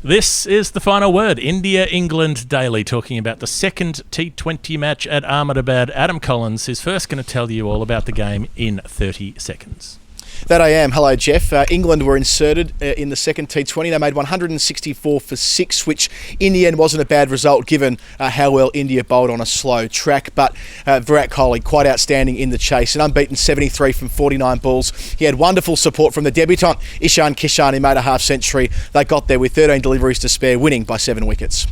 This is the final word. India-England Daily, talking about the second T20 match at Ahmedabad. Adam Collins is first going to tell you all about the game in 30 seconds. That I am. Hello, Jeff. England were inserted in the second T20. They made 164 for 6, which in the end wasn't a bad result given how well India bowled on a slow track. But Virat Kohli, quite outstanding in the chase. An unbeaten 73 from 49 balls. He had wonderful support from the debutant, Ishan Kishan, who made a half-century. They got there with 13 deliveries to spare, winning by 7 wickets.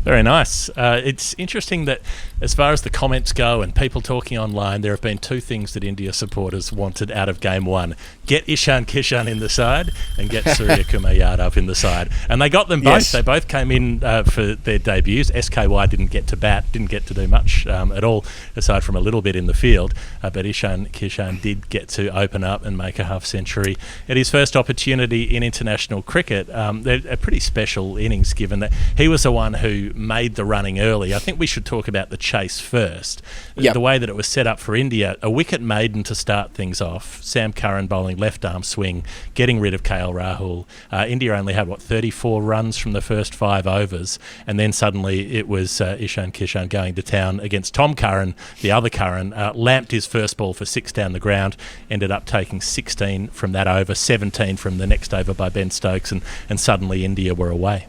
Very nice. It's interesting that as far as the comments go and people talking online, there have been two things that India supporters wanted out of Game 1. Get Ishan Kishan in the side and get Surya Kumar Yadav in the side. And they got them both. Yes. They both came in for their debuts. SKY didn't get to bat, didn't get to do much at all, aside from a little bit in the field. But Ishan Kishan did get to open up and make a half-century at his first opportunity in international cricket. They're a pretty special innings, given that he was the one who made the running early. I think we should talk about the chase first. Yep. The way that it was set up for India, a wicket maiden to start things off, Sam Curran bowling left arm swing, getting rid of Rahul. India only had 34 runs from the first 5 overs, and then suddenly it was Ishan Kishan going to town against Tom Curran, the other Curran, lamped his first ball for 6 down the ground, ended up taking 16 from that over, 17 from the next over by Ben Stokes, and suddenly India were away.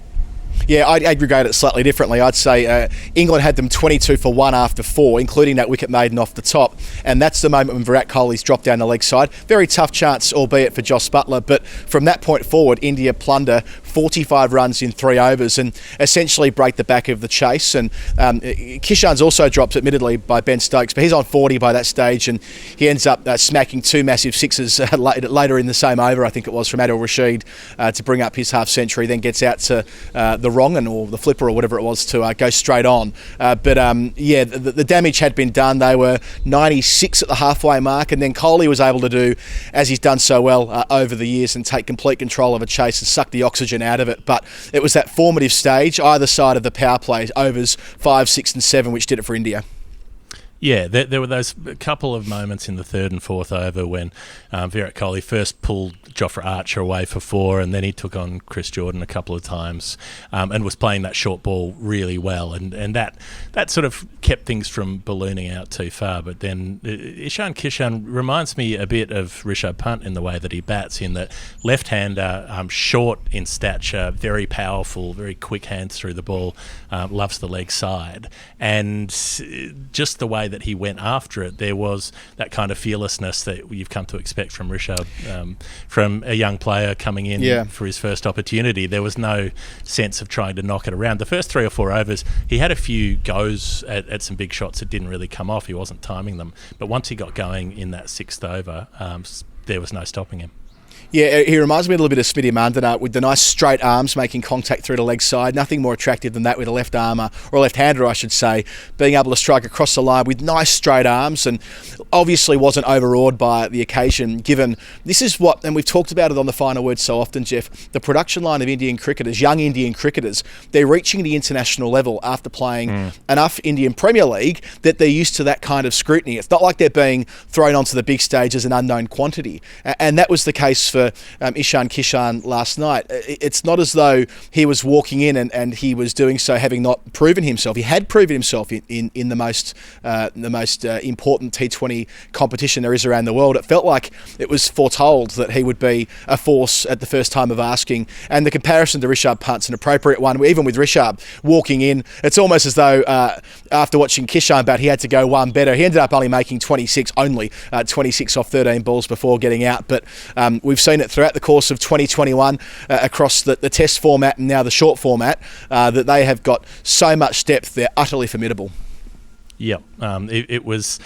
Yeah, I'd aggregate it slightly differently. I'd say England had them 22 for 1 after 4, including that wicket maiden off the top. And that's the moment when Virat Kohli's dropped down the leg side. Very tough chance, albeit for Josh Buttler. But from that point forward, India plunder 45 runs in 3 overs and essentially break the back of the chase. And Kishan's also dropped, admittedly, by Ben Stokes. But he's on 40 by that stage. And he ends up smacking 2 massive sixes later in the same over, I think it was, from Adil Rashid to bring up his half-century. Then gets out to the wrong or the flipper or whatever it was to go straight on. The damage had been done. They were 96 at the halfway mark, and then Kohli was able to do, as he's done so well over the years, and take complete control of a chase and suck the oxygen out of it. But it was that formative stage, either side of the power play, overs 5, 6 and 7, which did it for India. Yeah, there were those couple of moments in the 3rd and 4th over when Virat Kohli first pulled Jofra Archer away for 4, and then he took on Chris Jordan a couple of times and was playing that short ball really well. And that sort of kept things from ballooning out too far. But then Ishan Kishan reminds me a bit of Rishabh Pant in the way that he bats, in that left-hander, short in stature, very powerful, very quick hands through the ball, loves the leg side. And just the way that he went after it, there was that kind of fearlessness that you've come to expect from Rishabh, from a young player coming in for his first opportunity. There was no sense of trying to knock it around. The first 3 or 4 overs, he had a few goes at some big shots that didn't really come off. He wasn't timing them. But once he got going in that 6th over, there was no stopping him. Yeah, he reminds me a little bit of Smithy Mandana with the nice straight arms making contact through the leg side. Nothing more attractive than that with a left armer, or a left-hander I should say, being able to strike across the line with nice straight arms, and obviously wasn't overawed by the occasion, given this is what, and we've talked about it on the final word so often, Jeff, the production line of Indian cricketers, young Indian cricketers, they're reaching the international level after playing enough Indian Premier League that they're used to that kind of scrutiny. It's not like they're being thrown onto the big stage as an unknown quantity, and that was the case for Ishan Kishan last night. It's not as though he was walking in and he was doing so having not proven himself. He had proven himself in the most important T20 competition there is around the world. It felt like it was foretold that he would be a force at the first time of asking, and the comparison to Rishabh Pant's an appropriate one. Even with Rishabh walking in, it's almost as though after watching Kishan bat, he had to go one better. He ended up only making 26 off 13 balls before getting out, but we've seen it throughout the course of 2021 across the test format and now the short format that they have got so much depth. They're utterly formidable. Yep. It was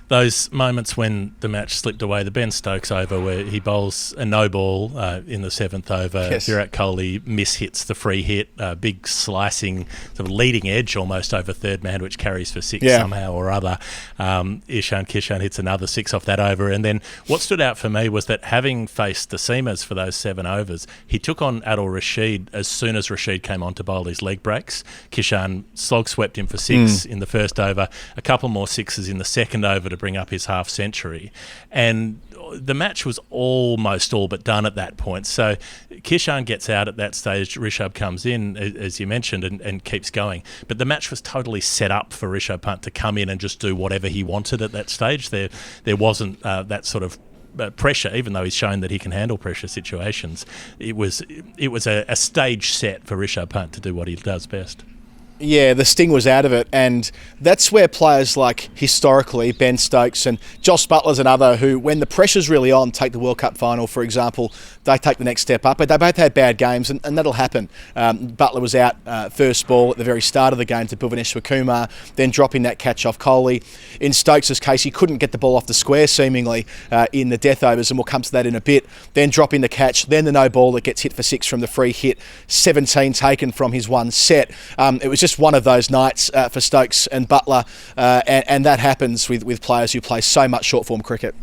those moments when the match slipped away, the Ben Stokes over where he bowls a no ball in the 7th over. Yes. Virat Kohli mishits the free hit, big slicing sort of leading edge almost over third man, which carries for 6 somehow or other. Ishan Kishan hits another 6 off that over. And then what stood out for me was that having faced the seamers for those 7 overs, he took on Adil Rashid as soon as Rashid came on to bowl his leg breaks. Kishan slog swept him for 6 in the first over, a couple more 6s in the second over to bring up his half century. And the match was almost all but done at that point. So Kishan gets out at that stage. Rishabh comes in, as you mentioned, and keeps going. But the match was totally set up for Rishabh Pant to come in and just do whatever he wanted at that stage. There wasn't that sort of pressure, even though he's shown that he can handle pressure situations. It was a stage set for Rishabh Pant to do what he does best. Yeah, the sting was out of it, and that's where players like, historically, Ben Stokes and Josh Buttler's another who, when the pressure's really on, take the World Cup final, for example, they take the next step up. But they both had bad games, and that'll happen. Buttler was out first ball at the very start of the game to Bhuvneshwar Kumar, then dropping that catch off Kohli. In Stokes' case, he couldn't get the ball off the square, seemingly, in the death overs, and we'll come to that in a bit. Then dropping the catch, then the no ball that gets hit for 6 from the free hit, 17 taken from his one set. It was just one of those nights for Stokes and Buttler, and that happens with players who play so much short-form cricket.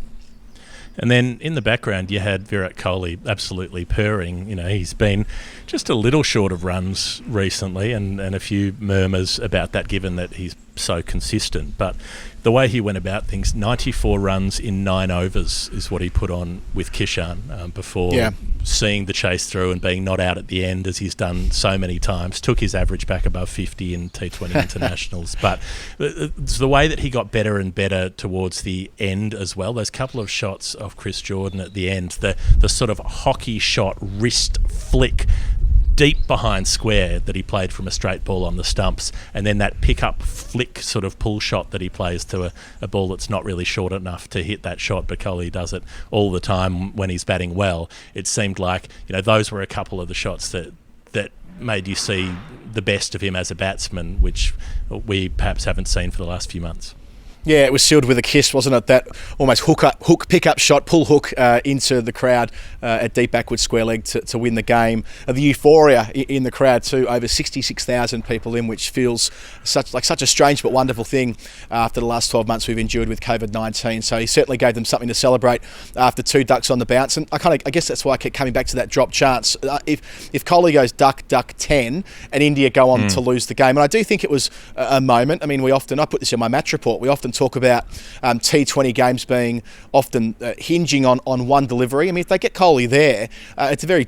And then in the background, you had Virat Kohli absolutely purring. You know, he's been just a little short of runs recently, and a few murmurs about that, given that he's so consistent. But the way he went about things, 94 runs in 9 overs is what he put on with Kishan before seeing the chase through and being not out at the end, as he's done so many times. Took his average back above 50 in T20 internationals. But it's the way that he got better and better towards the end as well. Those couple of shots of Chris Jordan at the end, the sort of hockey shot wrist flick deep behind square that he played from a straight ball on the stumps, and then that pick-up flick sort of pull shot that he plays to a ball that's not really short enough to hit that shot, but Kohli does it all the time when he's batting well. It seemed like, you know, those were a couple of the shots that made you see the best of him as a batsman, which we perhaps haven't seen for the last few months. Yeah, it was sealed with a kiss, wasn't it? That almost hook pick-up shot, pull hook into the crowd at deep backward square leg to win the game. The euphoria in the crowd too, over 66,000 people in, which feels such a strange but wonderful thing after the last 12 months we've endured with COVID-19. So he certainly gave them something to celebrate after 2 ducks on the bounce. And I guess that's why I kept coming back to that drop chance. If Kohli goes duck 10 and India go on to lose the game, and I do think it was a moment. I mean, I put this in my match report, we often talk about T20 games being often hinging on one delivery. I mean, if they get Kohli there, it's very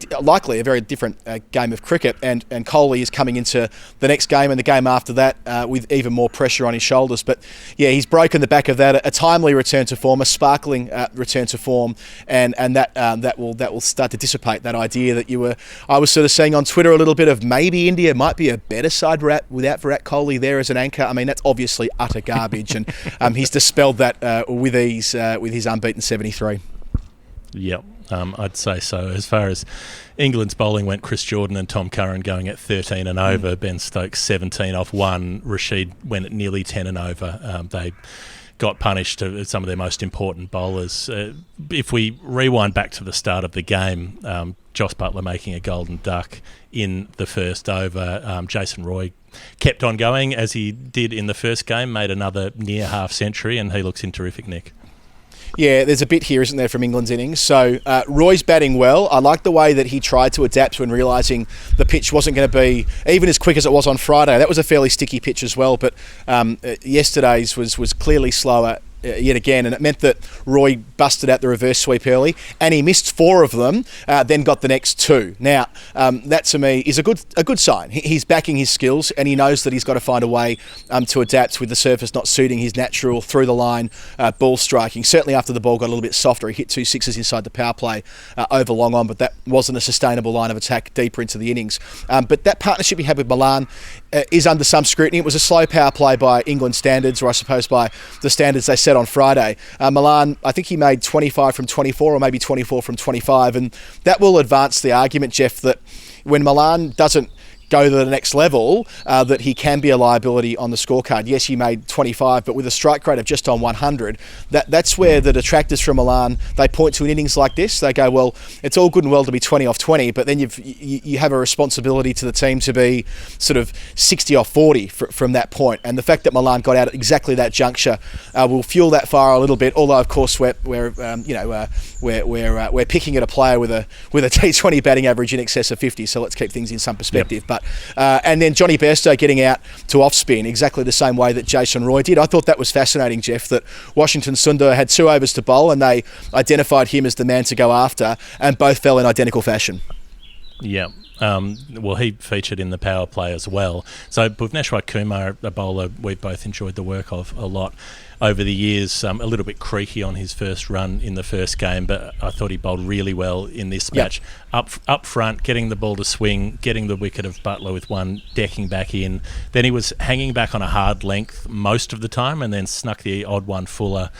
different game of cricket, and Kohli is coming into the next game and the game after that with even more pressure on his shoulders. But yeah, he's broken the back of that. A timely return to form, a sparkling return to form, and that will start to dissipate that idea that I was sort of saying on Twitter a little bit of maybe India might be a better side without Virat Kohli there as an anchor. I mean, that's obviously utter garbage, and he's dispelled that with ease with his unbeaten 73. Yep, I'd say so. As far as England's bowling went, Chris Jordan and Tom Curran going at 13 and over, Ben Stokes 17 off 1, Rashid went at nearly 10 and over. They got punished to some of their most important bowlers. If we rewind back to the start of the game, Josh Buttler making a golden duck in the first over. Jason Roy kept on going as he did in the first game, made another near half century, and he looks in terrific nick. Yeah, there's a bit here, isn't there, from England's innings? So Roy's batting well. I like the way that he tried to adapt when realising the pitch wasn't going to be even as quick as it was on Friday. That was a fairly sticky pitch as well, but yesterday's was clearly slower yet again, and it meant that Roy busted out the reverse sweep early, and he missed 4 of them, then got the next 2. Now, that to me is a good sign. He's backing his skills, and he knows that he's got to find a way to adapt with the surface not suiting his natural through the line ball striking. Certainly after the ball got a little bit softer, he hit 2 sixes inside the power play over long on, but that wasn't a sustainable line of attack deeper into the innings. But that partnership he had with Milan is under some scrutiny. It was a slow power play by England standards, or I suppose by the standards they set on Friday. Milan, I think he made 25 from 24 or maybe 24 from 25, and that will advance the argument, Geoff, that when Milan doesn't go to the next level, that he can be a liability on the scorecard. Yes, he made 25, but with a strike rate of just on 100, that's where the detractors from Milan, they point to an innings like this. They go, well, it's all good and well to be 20 off 20, but then you have a responsibility to the team to be sort of 60 off 40 from that point. And the fact that Milan got out at exactly that juncture will fuel that fire a little bit. Although, of course, we're picking at a player with a T20 batting average in excess of 50, so let's keep things in some perspective. Yep. out. And then Johnny Bairstow getting out to off-spin exactly the same way that Jason Roy did. I thought that was fascinating, Geoff, that Washington Sundar had 2 overs to bowl and they identified him as the man to go after, and both fell in identical fashion. Yeah. Well, he featured in the power play as well. So Bhuvneshwar Kumar, a bowler we've both enjoyed the work of a lot over the years, a little bit creaky on his first run in the first game, but I thought he bowled really well in this match. Up front, getting the ball to swing, getting the wicket of Buttler with one, decking back in. Then he was hanging back on a hard length most of the time, and then snuck the odd one fuller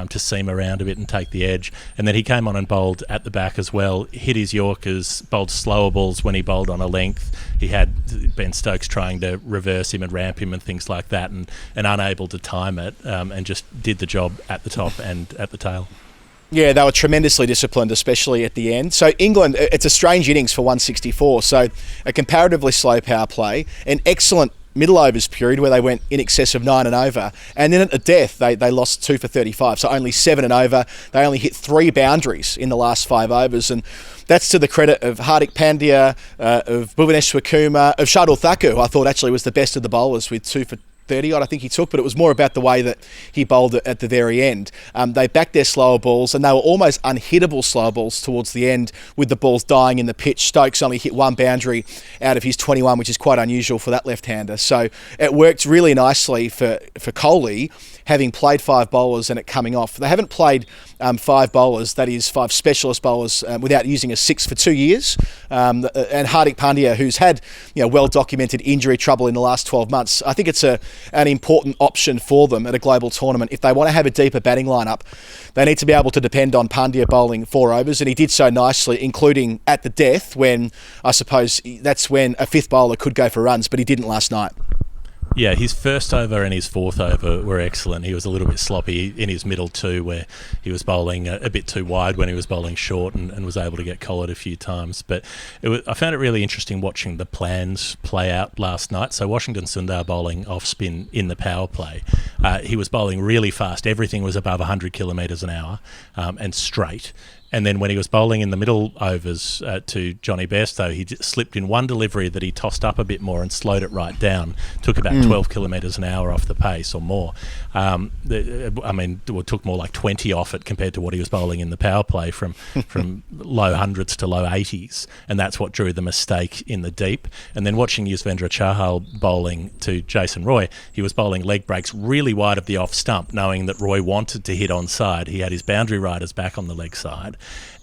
to seam around a bit and take the edge. And then he came on and bowled at the back as well, hit his Yorkers, bowled slower balls when he bowled on a length. He had Ben Stokes trying to reverse him and ramp him and things like that, and unable to time it, and just did the job at the top and at the tail. Yeah, they were tremendously disciplined, especially at the end. So England, it's a strange innings for 164. So a comparatively slow power play, an excellent middle overs period where they went in excess of 9 and over, and then at the death they lost 2 for 35, so only 7 and over. They only hit 3 boundaries in the last 5 overs, and that's to the credit of Hardik Pandya, of Bhuvneshwar Kumar, of Shardul Thakur, who I thought actually was the best of the bowlers with 2 for 30 odd I think he took, but it was more about the way that he bowled it at the very end. They backed their slower balls, and they were almost unhittable slower balls towards the end with the balls dying in the pitch. Stokes only hit 1 boundary out of his 21, which is quite unusual for that left-hander. So it worked really nicely for Kohli, having played 5 bowlers and it coming off. They haven't played 5 bowlers, that is 5 specialist bowlers, without using a 6 for 2 years. And Hardik Pandya, who's had well-documented injury trouble in the last 12 months, I think it's an important option for them at a global tournament. If they want to have a deeper batting lineup, they need to be able to depend on Pandya bowling 4 overs, and he did so nicely, including at the death, when I suppose that's when a 5th bowler could go for runs, but he didn't last night. Yeah, his first over and his 4th over were excellent. He was a little bit sloppy in his middle too, where he was bowling a bit too wide when he was bowling short, and was able to get collared a few times. But I found it really interesting watching the plans play out last night. So Washington Sundar bowling off spin in the power play. He was bowling really fast. Everything was above 100 kilometres an hour and straight. And then when he was bowling in the middle overs to Johnny Bairstow, he slipped in one delivery that he tossed up a bit more and slowed it right down. Took about 12 kilometres an hour off the pace or more. It took more like 20 off it compared to what he was bowling in the power play from low hundreds to low 80s. And that's what drew the mistake in the deep. And then watching Yuzvendra Chahal bowling to Jason Roy, he was bowling leg breaks really wide of the off stump, knowing that Roy wanted to hit onside. He had his boundary riders back on the leg side.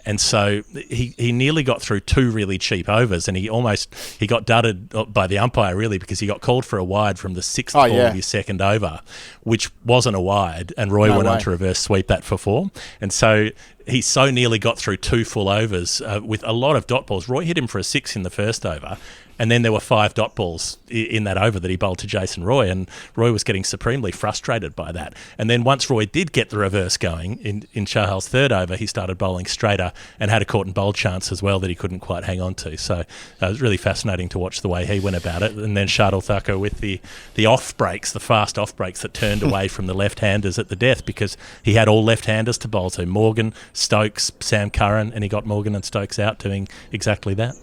And so he nearly got through 2 really cheap overs, and he got dudded by the umpire really, because he got called for a wide from the 6th ball of his 2nd over, which wasn't a wide, and Roy went on to reverse sweep that for 4. And so he so nearly got through 2 full overs with a lot of dot balls. Roy hit him for a 6 in the first over, and then there were 5 dot balls in that over that he bowled to Jason Roy, and Roy was getting supremely frustrated by that. And then once Roy did get the reverse going in Chahal's 3rd over, he started bowling straighter and had a caught and bowled chance as well that he couldn't quite hang on to. So it was really fascinating to watch the way he went about it. And then Shardul Thakur with the off breaks, the fast off breaks that turned away from the left-handers at the death, because he had all left-handers to bowl to: Morgan, Stokes, Sam Curran, and he got Morgan and Stokes out doing exactly that.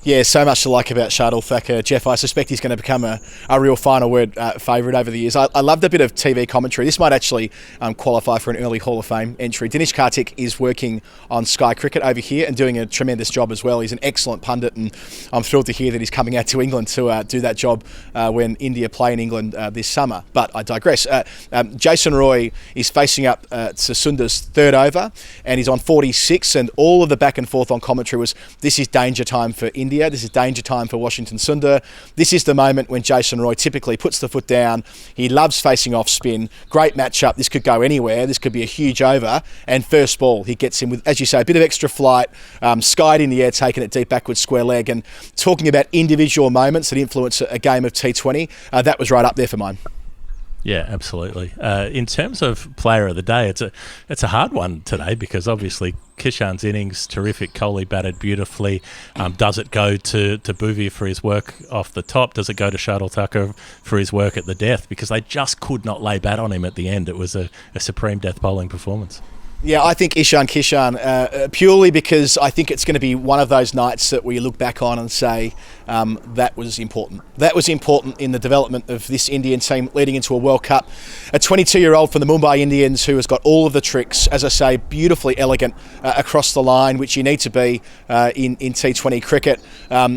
Yeah, so much to like about Shardul Thakur. Geoff, I suspect he's going to become a real final word favourite over the years. I loved a bit of TV commentary. This might actually qualify for an early Hall of Fame entry. Dinesh Karthik is working on Sky Cricket over here and doing a tremendous job as well. He's an excellent pundit, and I'm thrilled to hear that he's coming out to England to do that job when India play in England this summer. But I digress. Jason Roy is facing up to Sundar's 3rd over, and he's on 46, and all of the back and forth on commentary was, this is danger time for India. This is danger time for Washington Sundar. This is the moment when Jason Roy typically puts the foot down. He loves facing off spin. Great matchup. This could go anywhere. This could be a huge over. And first ball, he gets in with, as you say, a bit of extra flight, skied in the air, taking it deep backwards square leg. And talking about individual moments that influence a game of T20, that was right up there for mine. Yeah, absolutely. In terms of player of the day, it's a hard one today, because obviously Kishan's innings, terrific. Kohli batted beautifully. Does it go to Bhuvi for his work off the top? Does it go to Shardul Thakur for his work at the death? Because they just could not lay bat on him at the end. It was a supreme death bowling performance. Yeah, I think Ishan Kishan, purely because I think it's going to be one of those nights that we look back on and say that was important. That was important in the development of this Indian team leading into a World Cup. A 22-year-old from the Mumbai Indians who has got all of the tricks, as I say, beautifully elegant across the line, which you need to be in T20 cricket.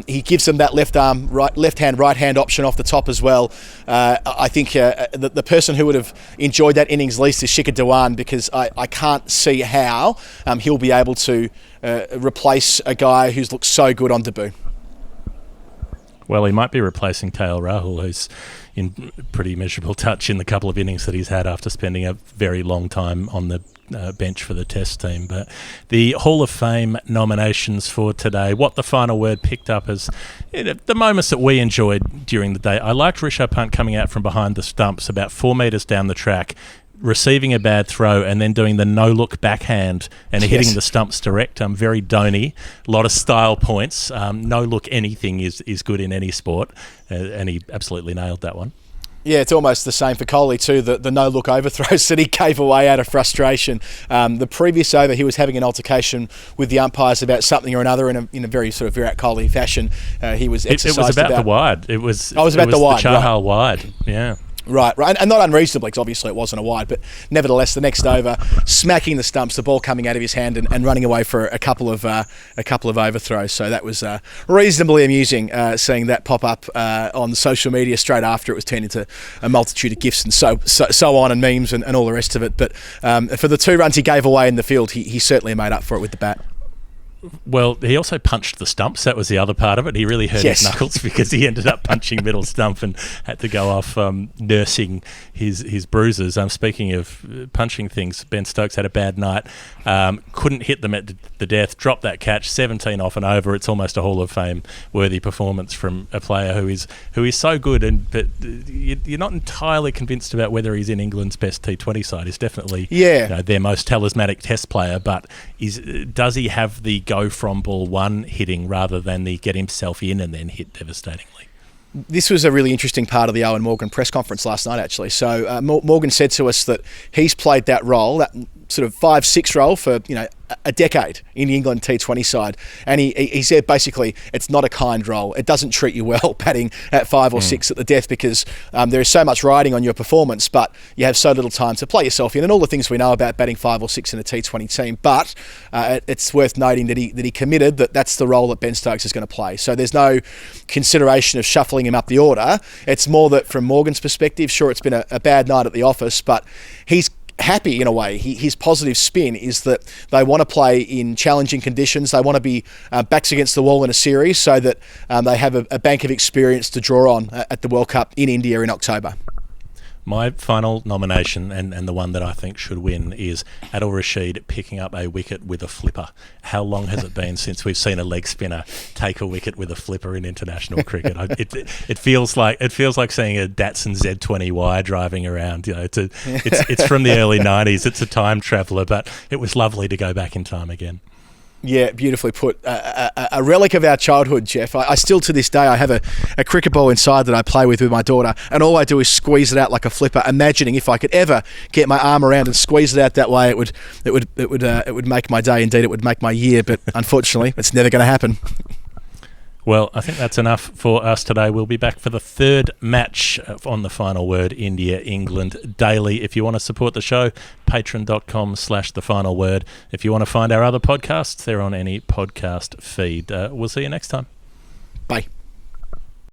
He gives them that left hand, right hand option off the top as well. I think the person who would have enjoyed that innings least is Shikhar Dhawan, because I can't see how he'll be able to replace a guy who's looked so good on debut. Well, he might be replacing Rahul, who's in pretty miserable touch in the couple of innings that he's had after spending a very long time on the bench for the Test team. But the Hall of Fame nominations for today, what the final word picked up as the moments that we enjoyed during the day. I liked Rishabh Pant coming out from behind the stumps about 4 metres down the track, receiving a bad throw and then doing the no-look backhand and hitting the stumps direct. Very Dhoni. A lot of style points. No-look anything is good in any sport, and he absolutely nailed that one. Yeah, it's almost the same for Kohli too, the no-look overthrows that he gave away out of frustration. The previous over, he was having an altercation with the umpires about something or another in a very sort of Virat Kohli fashion. He was exercised It was about the wide. It was the Chahal wide, yeah. Right, and not unreasonably, because obviously it wasn't a wide, but nevertheless, the next over, smacking the stumps, the ball coming out of his hand and running away for a couple of overthrows. So that was reasonably amusing, seeing that pop up on social media straight after it was turned into a multitude of gifs and so on, and memes and all the rest of it. But for the 2 runs he gave away in the field, he certainly made up for it with the bat. Well, he also punched the stumps. That was the other part of it. He really hurt his knuckles because he ended up punching middle stump and had to go off nursing his bruises. Speaking of punching things, Ben Stokes had a bad night. Couldn't hit them at the death. Dropped that catch, 17 off and over. It's almost a Hall of Fame worthy performance from a player who is so good. But you're not entirely convinced about whether he's in England's best T20 side. He's definitely their most talismanic Test player. But does he have the go from ball one hitting rather than the get himself in and then hit devastatingly? This was a really interesting part of the Owen Morgan press conference last night, actually. So Morgan said to us that he's played that role, that sort of 5-6 role for a decade in the England T20 side, and he said basically it's not a kind role. It doesn't treat you well batting at 5 or 6 at the death, because there is so much riding on your performance, but you have so little time to play yourself in, and all the things we know about batting 5 or 6 in a T20 team. But it's worth noting that he committed that's the role that Ben Stokes is going to play. So there's no consideration of shuffling him up the order. It's more that from Morgan's perspective, sure, it's been a bad night at the office, but he's happy in a way. His positive spin is that they want to play in challenging conditions. They want to be backs against the wall in a series so that they have a bank of experience to draw on at the World Cup in India in October. My final nomination, and the one that I think should win, is Adil Rashid picking up a wicket with a flipper. How long has it been since we've seen a leg spinner take a wicket with a flipper in international cricket? It feels like seeing a Datsun Z20Y driving around. It's from the early 90s. It's a time traveller, but it was lovely to go back in time again. Yeah, beautifully put. A relic of our childhood, Geoff. I still, to this day, I have a cricket ball inside that I play with my daughter, and all I do is squeeze it out like a flipper, imagining if I could ever get my arm around and squeeze it out that way, it would make my day. Indeed, it would make my year. But unfortunately, it's never going to happen. Well, I think that's enough for us today. We'll be back for the 3rd match on the final word, India-England daily. If you want to support the show, patreon.com/thefinalword. If you want to find our other podcasts, they're on any podcast feed. We'll see you next time. Bye.